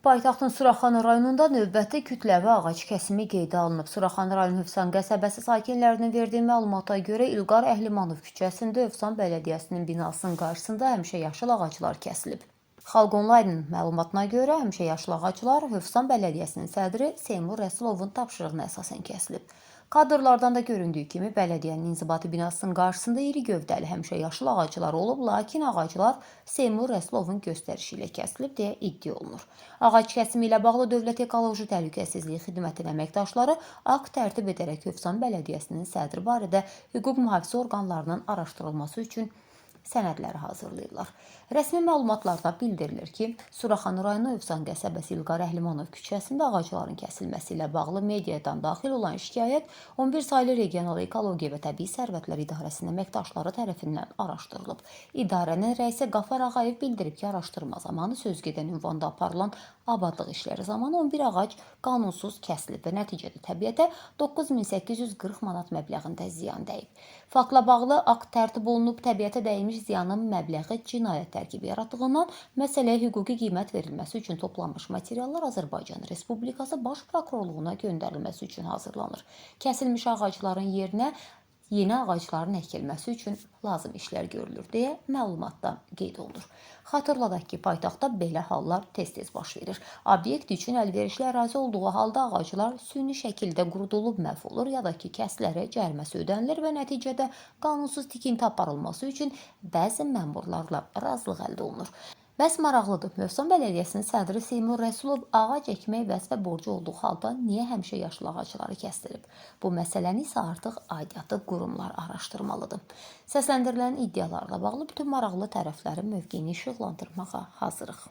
Paytaxtın Suraxanı rayonunda növbəti kütləvi ağac kəsimi qeydə alınıb. Suraxanı rayon Hövsan qəsəbəsi sakinlərinin verdiyi məlumata görə İlqar Əhlimanov küçəsində Hövsan Bələdiyyəsinin binasının qarşısında həmişəyaşıl ağaclar kəsilib. Xalq Online'ın məlumatına görə həmişəyaşıl ağaclar Hövsan Bələdiyyəsinin sədri Seymur Rəsulovun tapşırığına əsasən kəsilib. Kadrlardan da göründüyü kimi bələdiyyənin inzibati binasının qarşısında iri gövdəli həmişəyaşıl ağaclar olub, lakin ağaclar Seymur Rəsulovun göstərişi ilə kəsilib deyə iddia olunur. Ağac kəsimi ilə bağlı Dövlət Ekoloji Təhlükəsizliyi Xidmətinin əməkdaşları akt tərtib edərək Hövsan Bələdiyyəsinin sədri barədə hüquq mühafizə orqanlarının araşdırılması üçün sənədləri hazırlayırlar. Rəsmi məlumatlarda bildirilir ki, Suraxanı rayonu Hövsan qəsəbəsi İlqar Əhlimanov küçəsində ağacların kəsilməsi ilə bağlı mediadan daxil olan şikayət 11 saylı Regional Ekologiya və Təbii Sərvətlər İdarəsinin əməkdaşları tərəfindən araşdırılıb. İdarənin rəisi Qafar Ağayev bildirib ki, araşdırma zamanı sözgedən ünvanda aparılan abadlıq işləri zamanı 11 ağac qanunsuz kəsilib və nəticədə təbiətə 9840 manat məbləğində ziyan dəyib. Faktla bağlı akt tərtib olunub, təbiətə dəymiş ziyanın məbləği cinayət tərkibi yaratdığından məsələyə hüquqi qiymət verilməsi üçün toplanmış materiallar Azərbaycan Respublikası Baş Prokurorluğuna göndərilməsi üçün hazırlanır. Kəsilmiş ağacların yerinə yeni ağacların əkilməsi üçün lazım işlər görülür deyə məlumatda qeyd olunur. Xatırladaq ki, paytaxtda belə hallar tez-tez baş verir. Obyekt üçün əlverişli ərazi olduğu halda ağaclar süni şəkildə qurudulub məhv olur ya da ki, kəslərə cəriməsi ödənilir və nəticədə qanunsuz tikinti aparılması üçün bəzi məmurlarla razılıq əldə olunur. Bəs maraqlıdır, Hövsan Bələdiyyəsinin sədri Seymur Rəsulov ağac əkmək vəzifə borcu olduğu halda niyə həmişəyaşıl ağacları kəsdirib? Bu məsələni isə artıq aidiyyatı qurumlar araşdırmalıdır. Səsləndirilən iddialarla bağlı bütün maraqlı tərəflərin mövqeyini işıqlandırmağa hazırıq.